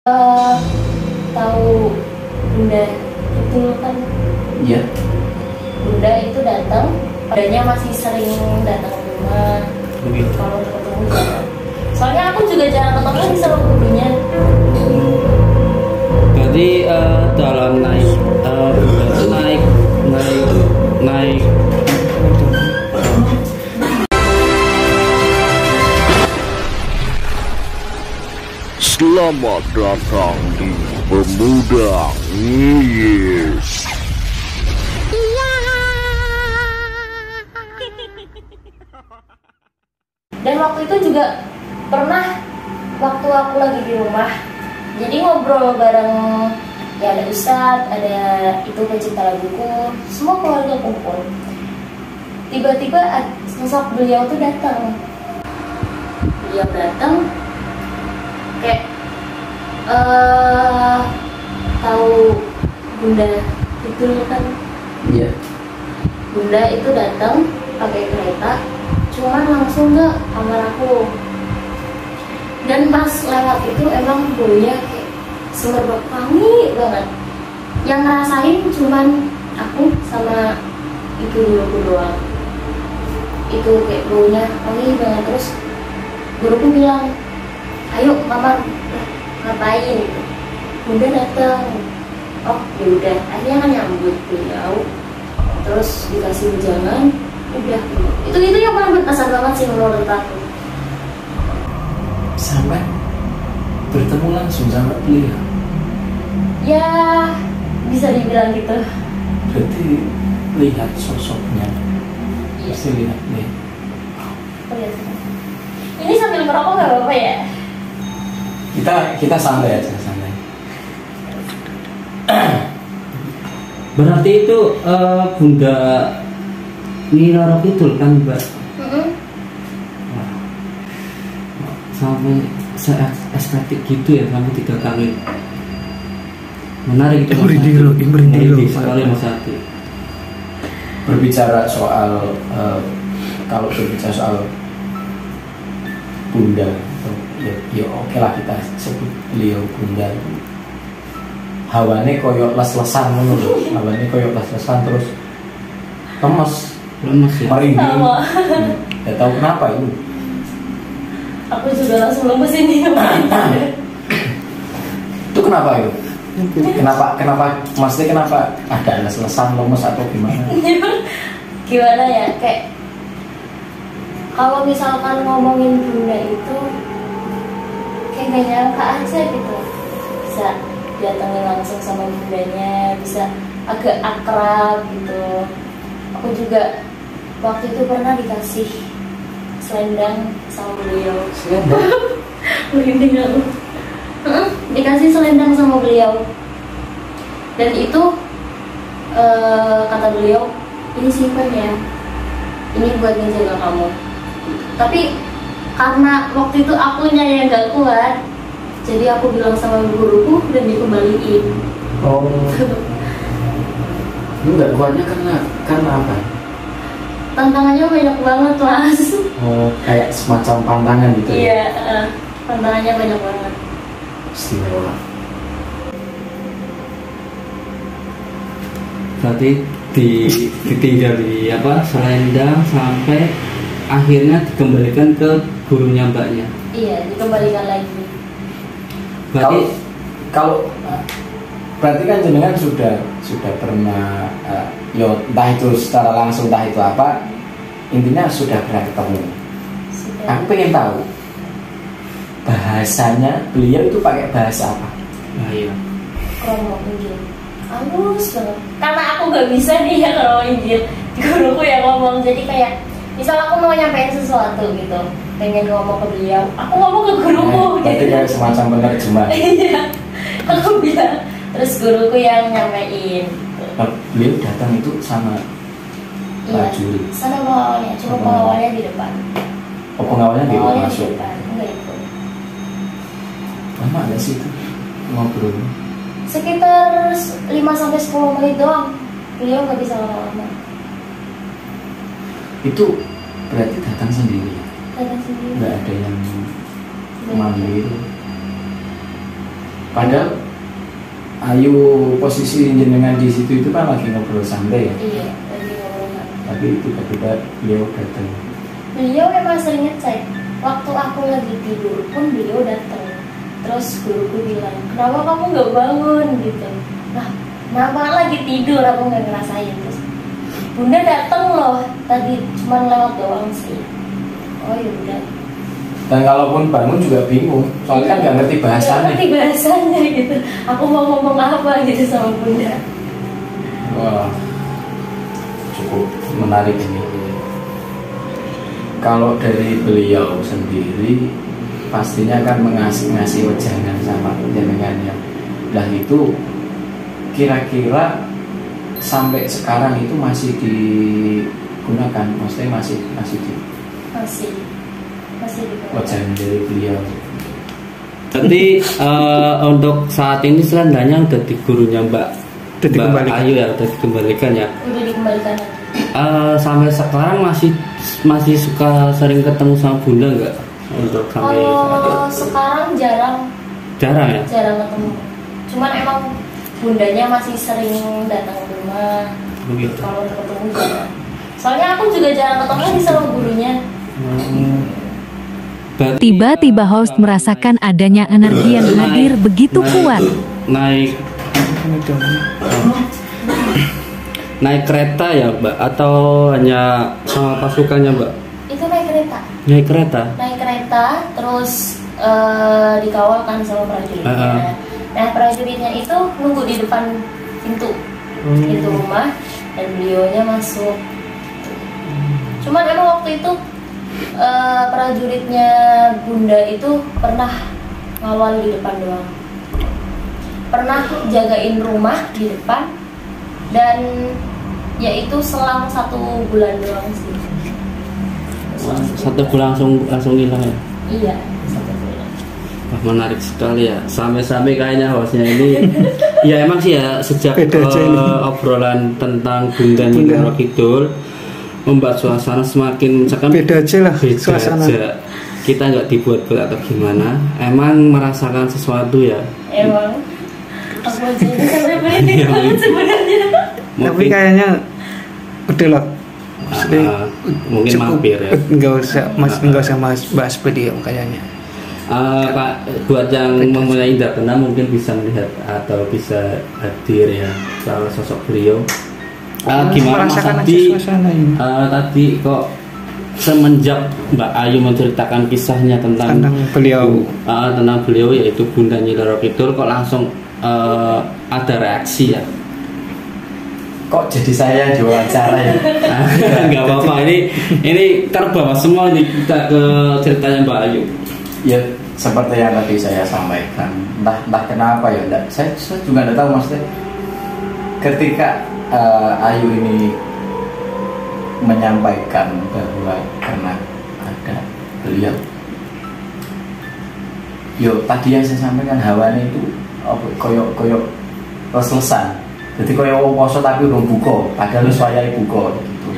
Tahu bunda itu kan? Iya. Bunda itu datang, bundanya masih sering datang ke rumah. Begitu. Kalau untuk ketemu jarang. Soalnya aku juga jarang ketemu lagi sama bundanya. Berarti dalam naik Selamat datang di Pemuda Ngiyis. Dan waktu itu juga pernah waktu aku lagi di rumah, jadi ngobrol bareng, ya ada Ustadz, ada itu pencipta laguku, semua keluarga kumpul. Tiba-tiba sosok beliau tuh datang. Beliau datang kayak tahu bunda itu kan? Iya. Bunda itu datang pakai kereta, cuman langsung ke kamar aku. Dan pas lewat itu emang baunya kayak semerbak wangi banget. Yang ngerasain cuman aku sama ibu guruku doang. Itu kayak baunya wangi banget. Terus guruku bilang, ayo mama, ngapain gitu. Bunda datang. Oh yaudah, akhirnya kan nyambut beliau. Terus dikasih wejangan, udah. Itu yang paling berkesan banget sih menurut aku. Sampai bertemu langsung sama beliau. Ya bisa dibilang gitu. Berarti lihat sosoknya. Iya. Pasti lihat nih. Oh, iya. Ini sambil merokok nggak apa-apa ya? Kita santai aja, santai. berarti itu Bunda Nyi Roro Kidul kan, Mbak? Sampai estetik gitu ya, sampai 3 kali. Menarik itu. Merinding sekali Mas Ati. Berbicara soal kalau berbicara soal bunda, ya oke lah kita sebut beliau bunda. Hawane koyo les-lesan ngono lho. Hawane koyo les-lesan terus lemes ya. merinding. Sama. Ya tahu kenapa itu. Aku juga langsung lemes ini. Itu kenapa itu? Kenapa maksudnya kenapa ada les-lesan lemes atau gimana? Gimana ya, kayak kalau misalkan ngomongin bunda itu kayak gak nyangka aja gitu bisa datangin langsung sama bundanya, bisa agak akrab gitu. Aku juga waktu itu pernah dikasih selendang sama beliau. Selendang? Merinding aku. Dikasih selendang sama beliau. Dan itu kata beliau, ini simpen ya, ini buat ngejaga kamu. Tapi karena waktu itu akunya yang gak kuat, jadi aku bilang sama guruku dan dikembaliin. Oh. Lu nggak kuatnya karena apa? Tantangannya banyak banget Mas. Oh, kayak semacam pantangan gitu. Iya, tantangannya banyak banget. Istimewa. Berarti ditinggal di selendang sampai akhirnya dikembalikan ke gurunya mbaknya. Iya, dikembalikan lagi. Berarti kalau berarti kan jenengan sudah pernah entah itu secara langsung entah itu apa, intinya sudah pernah ketemu. Sudah. Aku pengen tahu bahasanya beliau itu pakai bahasa apa? iya. Kromo Injil halus banget, karena aku gak bisa nih ya Kromo Injil, guruku yang ngomong. Jadi kayak misal aku mau nyampein sesuatu gitu, pengen ngomong ke beliau, aku ngomong ke guruku. Berarti kayak semacam penerjemah. Iya, aku bilang, terus guruku yang nyampein. Nah, beliau datang itu sama prajurit. Sana pengawalnya, cuma pengawalnya di depan. Oh, pengawalnya di Pengawalnya di masuk. depan, enggak ikut. Lama nggak sih itu ngobrol? Sekitar 5-10 menit doang. Beliau nggak bisa lama-lama. Itu berarti datang sendiri. Datang sendiri. Nggak ada yang manggil. Padahal Ayu posisi jenengan di situ itu kan lagi ngobrol santai ya. Iya, lagi ngobrol. Tapi tiba-tiba beliau datang. Beliau memang sering ngecek. Waktu aku lagi tidur pun beliau datang. Terus guruku bilang, kenapa kamu nggak bangun gitu? Nah, kenapa lagi tidur? Aku nggak ngerasain. Terus Bunda datang loh. Tadi cuma lewat doang sih. Oh ya udah. Dan kalaupun bangun juga bingung, soalnya kan nggak ngerti bahasanya. Nggak ngerti bahasanya gitu. Aku mau ngomong apa gitu sama Bunda. Wah, cukup menarik ini. Kalau dari beliau sendiri, pastinya kan ngasih wejangan sama jenengannya. Lah itu kira-kira sampai sekarang itu masih digunakan, maksudnya masih di Masih di wejangan dari beliau. Berarti untuk saat ini selendangnya udah di gurunya Mbak Ayu ya, udah dikembalikan ya. Udah dikembalikan lagi. Sampai sekarang masih suka sering ketemu sama Bunda nggak? Untuk sampai Kalau sekarang jarang ya? Jarang ketemu. Cuman emang Bundanya masih sering datang ke rumah. Begitu. Kalau ketemu jarang. Soalnya aku juga jarang ketemu lagi sama gurunya. Tiba-tiba host merasakan adanya energi yang hadir begitu kuat. Naik kereta ya Mbak, atau hanya sama pasukannya Mbak? Itu naik kereta. Naik kereta? Naik kereta, terus dikawal kan sama prajuritnya. Nah prajuritnya itu nunggu di depan pintu rumah, dan beliaunya masuk. Cuman emang waktu itu prajuritnya Bunda itu pernah ngawal di depan doang, pernah jagain rumah di depan, dan yaitu selang 1 bulan doang sih. 1 bulan langsung hilang ya? Iya, 1 bulan. Wah, menarik sekali ya. Sampai-sampai kayaknya hostnya ini ya emang sih ya, sejak obrolan tentang Bunda Nyi Roro Kidul membuat suasana semakin misalkan beda aja lah suasana. Kita nggak dibuat-buat atau gimana, emang merasakan sesuatu ya. Emang aku aja sampai merinding banget sebenarnya. Tapi kayaknya udah lah. Mungkin mampir ya. Nggak usah bahas beliau kayaknya. Pak, buat yang mempunyai indra keenam mungkin bisa melihat atau bisa hadir ya soal sosok beliau. Gimana Mas tadi kok semenjak Mbak Ayu menceritakan kisahnya tentang beliau yaitu Bunda Nyi Roro Kidul, kok langsung ada reaksi ya? Kok jadi saya yang diwawancara ya? Nggak apa-apa, ini terbawa semua nih kita ke ceritanya Mbak Ayu. Ya seperti yang tadi saya sampaikan, entah kenapa ya, saya juga tidak tahu maksudnya. Ketika Ayu ini menyampaikan bahwa karena ada beliau, tadi yang saya sampaikan hawanya itu koyok reslesan. Jadi koyok wong poso tapi udah buka, padahal saya buka gitu.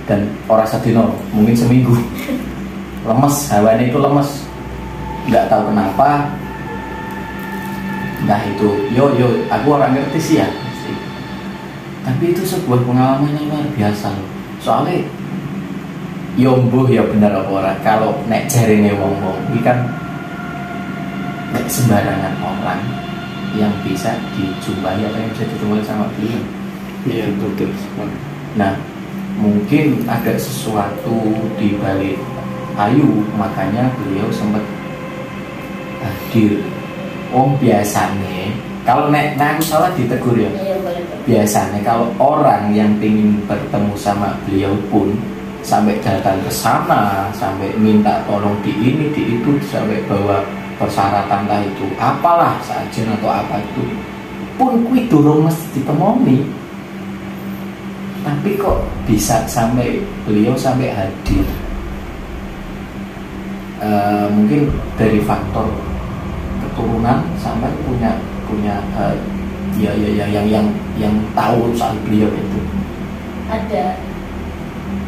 Dan orang sedino mungkin seminggu lemes, hawanya itu lemes, nggak tahu kenapa. Nah itu aku orang ngerti sih ya, tapi itu sebuah pengalaman yang luar biasa loh. Soalnya mbuh ya bener apa ora, kalau nek jarine wong-wong iki kan nek sembarangan orang yang bisa dijumpai atau yang bisa ditemui sama beliau. Iya betul. Nah mungkin ada sesuatu di balik Ayu, makanya beliau sempat hadir. Biasanya kalau aku salah ditegur ya. Biasanya kalau orang yang ingin bertemu sama beliau pun sampai datang ke sana, sampai minta tolong di ini, di itu, sampai bawa persyaratan lah itu, apalah saja atau apa itu, pun kui durung mesti ditemoni. Tapi kok bisa sampai beliau sampai hadir? Mungkin dari faktor keturunan sampai punya yang tahu soal beliau itu. Ada.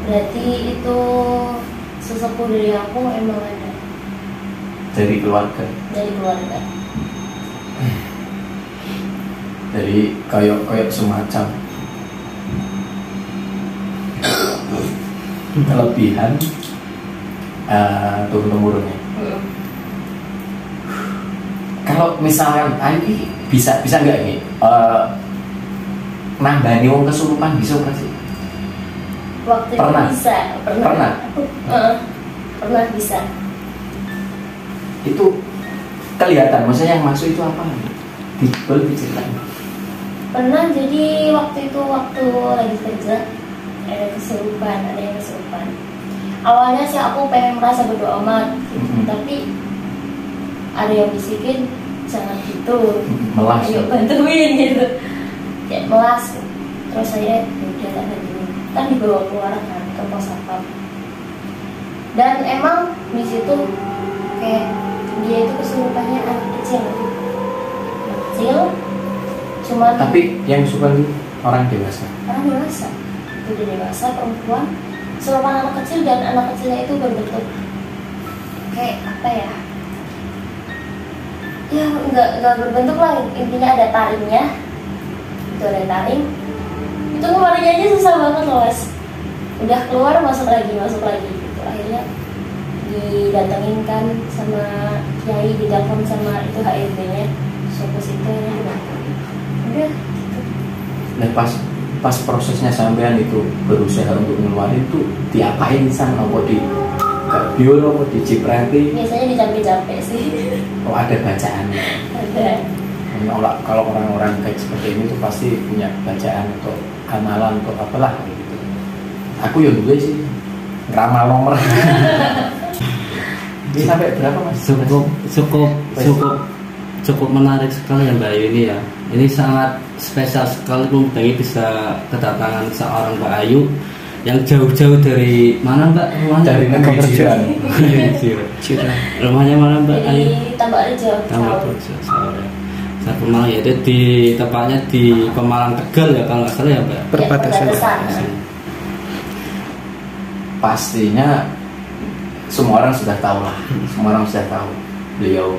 Berarti itu sesepuh dari aku emang ada. Dari keluarga. Dari keluarga. Dari kayak semacam kelebihan turun temurunnya. Kalau misalkan ini bisa nggak ini nambani wong kesurupan bisa nggak sih? Waktu Pernah? itu bisa, Pernah? Pernah bisa. Itu kelihatan, maksudnya yang masuk itu apa? Boleh diceritain? Pernah, jadi waktu lagi kerja ada yang kesurupan. Awalnya sih aku pengen merasa bodo amat, tapi ada yang bisikin jangan gitu, Melas. ayo bantuin gitu, kayak melas. Terus saya udah tadi kan dibawa keluar kan ke pos satpam, dan emang di situ kayak dia itu kesurupannya anak kecil, cuman Tapi yang suka orang dewasa. itu udah dewasa, perempuan, serupan anak kecil, dan anak kecilnya itu berbentuk kayak apa ya? Ya nggak berbentuk lah, intinya ada taringnya, itu ada taring. Itu keluarnya aja susah banget loh mas. Udah keluar masuk lagi gitu. Akhirnya didatengin kan sama kiai, ditelepon sama itu HRD-nya, suku situ ya udah gitu. Nah pas prosesnya sampean itu berusaha untuk ngeluarin tuh diapain sama apa di biol apa di ciprati? Biasanya dicapek-capek sih. Oh ada bacaannya. Ada. Kalau orang-orang kayak seperti ini tuh pasti punya bacaan atau amalan atau apalah gitu. Aku ya dulu sih ngeramal nomor. Ini sampai berapa mas? Cukup menarik sekali ya Mbak Ayu ini ya. Ini sangat spesial sekali, Bang, bisa kedatangan seorang Mbak Ayu yang jauh-jauh dari mana Mbak rumahnya? Dari negeri jiran. Rumahnya mana Mbak Ayu? Di Tambakrejo. Tambakrejo. Saya Pemalang ya, itu di tempatnya di Pemalang Tegal ya kalau nggak salah ya Mbak. Perbatasan. Pastinya semua orang sudah tahu lah. Semua orang sudah tahu beliau,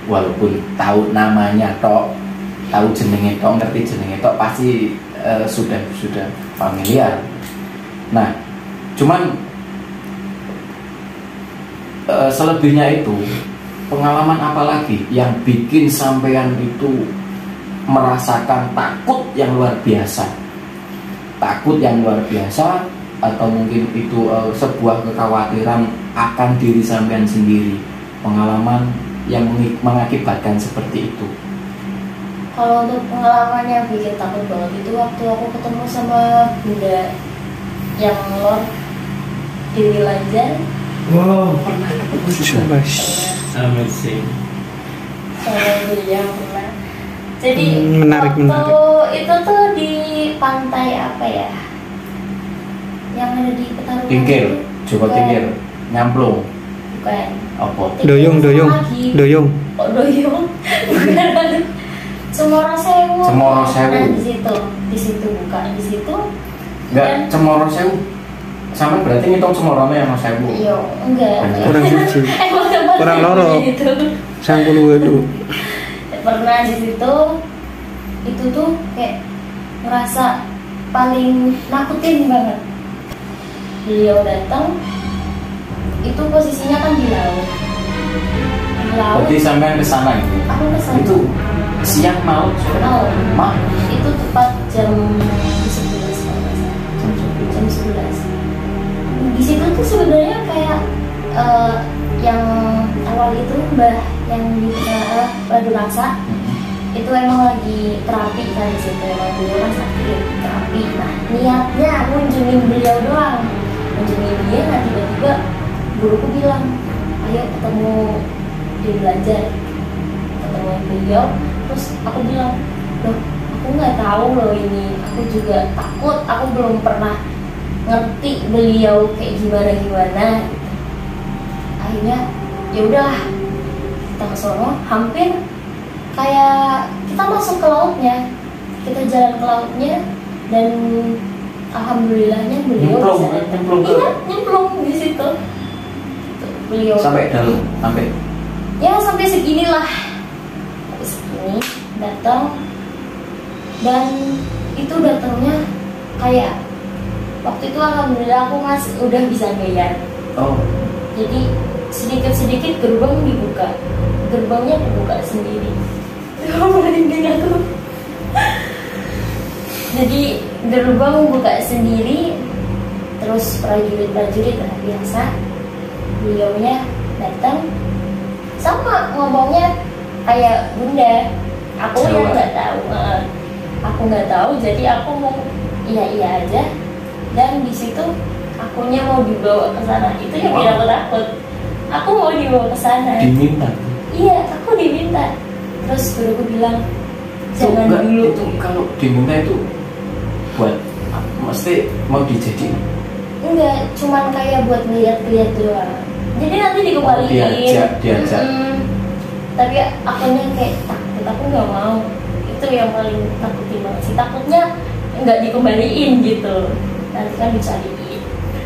walaupun tahu namanya tok, tahu jenenge tok, ngerti jenenge tok, pasti sudah familiar. Nah, cuman selebihnya itu pengalaman apa lagi yang bikin sampean itu merasakan takut yang luar biasa? Takut yang luar biasa, atau mungkin itu sebuah kekhawatiran akan diri sampean sendiri, pengalaman yang mengakibatkan seperti itu? Kalau untuk pengalaman yang bikin takut banget itu waktu aku ketemu sama Bunda yang lor di Wilanjar. Wow. Amazing. Sama beliau pernah. Jadi menarik. itu tuh di pantai apa ya? Yang ada di Petarungan. Tingkir, Joko Tingkir, Nyamplung. Bukan. Apa? Doyong. Oh, doyong. Bukan. Cemoro Sewu. Cemoro Sewu. Nah, di situ buka di situ. Enggak, Cemoro Sewu. Sampai berarti ngitung Cemoronya yang Sewu. Iya, enggak. Kurang suci. Kurang loro. Gitu. Sanggul wedu. Pernah di situ. Itu tuh kayak ngerasa paling nakutin banget. Beliau datang, itu posisinya kan di laut. Berarti sampean ke sana gitu. Aku kesana. Itu siang malam sore. Malam. Itu tepat jam 11 kalau nggak salah. Jam 11. Di situ tuh sebenarnya kayak yang awal itu Mbah yang di Badu Laksa itu emang lagi terapi kan di situ, emang beliau kan sakit terapi. Nah niatnya aku kunjungin beliau doang, kunjungin dia. Nah tiba-tiba guruku bilang ayo ketemu di belajar, ketemu beliau. Terus aku bilang loh aku nggak tahu loh ini, aku juga takut, aku belum pernah ngerti beliau kayak gimana gitu. Akhirnya ya udah kita ke sono, hampir kayak kita masuk ke lautnya, kita jalan ke lautnya, dan alhamdulillahnya beliau bisa datang. Iya, nyemplung di situ. Beliau sampai dalam, sampai ya sampai segini lah, sampai segini datang. dan itu datangnya kayak waktu itu alhamdulillah aku udah bisa bayar. Jadi sedikit-sedikit gerbangnya dibuka sendiri. Merinding aku. Jadi gerbang buka sendiri, terus prajurit biasa, beliaunya datang sama ngomongnya kayak bunda. Aku yang nggak tahu, jadi aku mau iya aja, dan di situ akunya mau dibawa ke sana. Itu yang bikin aku takut. Aku mau dibawa ke sana. Diminta? Iya, aku diminta. Terus guruku bilang jangan dulu. Itu kalau diminta itu buat mesti mau dijadiin? Enggak, cuman kayak buat lihat-lihat doang. Jadi nanti dikembaliin. Diajak. Tapi akunya kayak takut, aku nggak mau. Itu yang paling takutin banget sih. Takutnya nggak dikembaliin gitu. Nanti kan dicariin.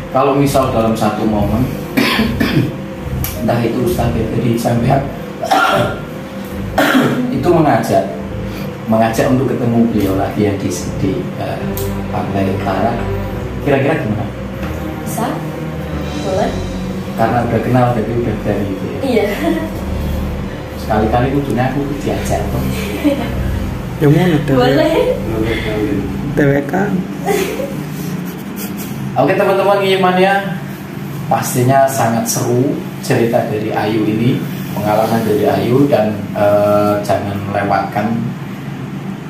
Kalau misal dalam satu momen entah itu Ustaz dari sampai itu mengajak untuk ketemu beliau lagi yang di Pantai Utara, kira-kira gimana? Bisa, boleh. Karena udah kenal jadi udah dari itu ya? Iya. Sekali-kali kudunya aku diajak tuh. Ya mau Boleh. TWK. Oke teman-teman Ngiyemania, pastinya sangat seru cerita dari Ayu ini, pengalaman dari Ayu, dan jangan lewatkan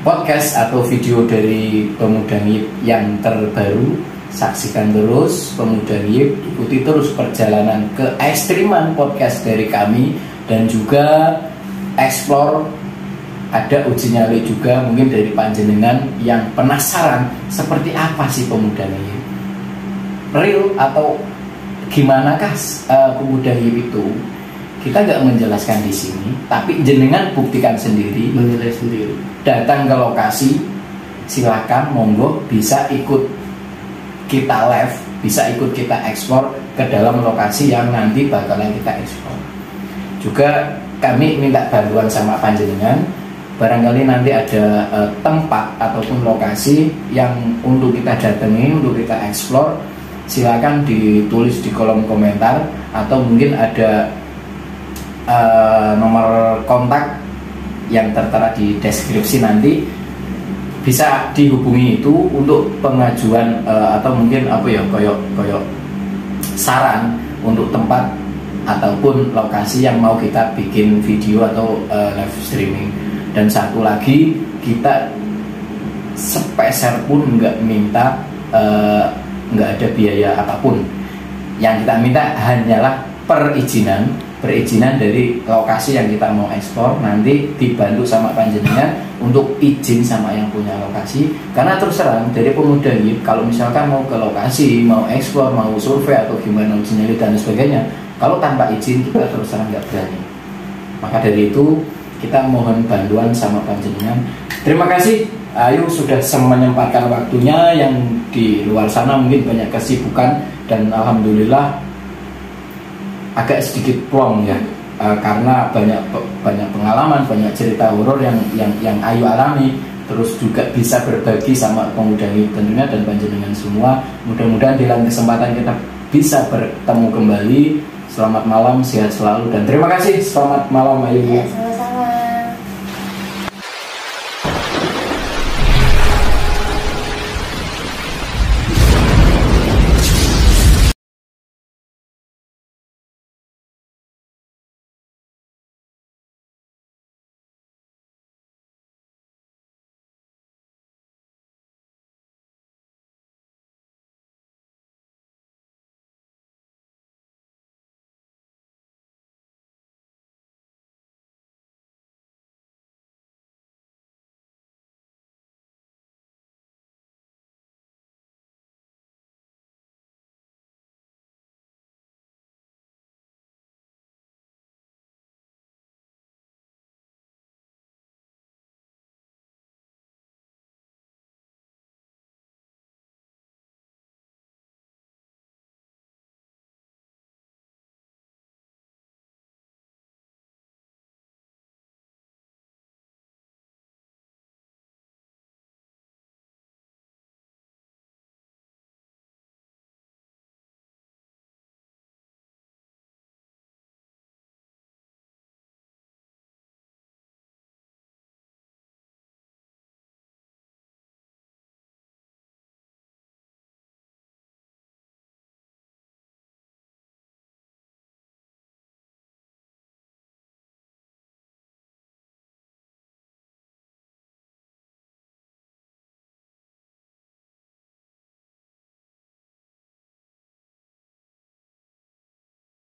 podcast atau video dari Pemuda Ngiyip yang terbaru. Saksikan terus Pemuda Ngiyip, ikuti terus perjalanan keekstriman podcast dari kami, dan juga explore. Ada uji nyali juga mungkin dari panjenengan yang penasaran seperti apa sih Pemuda Ngiyip, real atau gimanakah Pemuda Ngiyip itu. Kita nggak menjelaskan di sini, tapi jenengan buktikan sendiri, menilai sendiri. Datang ke lokasi, silakan, monggo, bisa ikut kita live, bisa ikut kita eksplor ke dalam lokasi yang nanti bakalan kita eksplor. Juga kami minta bantuan sama panjenengan, barangkali nanti ada tempat ataupun lokasi yang untuk kita datangi, untuk kita eksplor, silakan ditulis di kolom komentar, atau mungkin ada nomor kontak yang tertera di deskripsi, nanti bisa dihubungi itu untuk pengajuan atau mungkin koyok saran untuk tempat ataupun lokasi yang mau kita bikin video atau live streaming. Dan satu lagi, kita sepeser pun nggak minta, nggak ada biaya apapun. Yang kita minta hanyalah perizinan dari lokasi yang kita mau ekspor, nanti dibantu sama panjenengan untuk izin sama yang punya lokasi. Karena terus terang dari Pemuda Ngiyip, kalau misalkan mau ke lokasi, mau ekspor, mau survei atau gimana uji nyali dan sebagainya, kalau tanpa izin kita terus terang nggak berani. Maka dari itu kita mohon bantuan sama panjenengan. Terima kasih Ayu sudah menyempatkan waktunya, yang di luar sana mungkin banyak kesibukan, dan alhamdulillah agak sedikit plong ya, karena banyak pengalaman, banyak cerita horor yang Ayu alami, terus juga bisa berbagi sama Pemuda Ngiyip tentunya dan panjenengan semua. Mudah-mudahan di lain kesempatan kita bisa bertemu kembali. Selamat malam, sehat selalu, dan terima kasih. Selamat malam Ayu.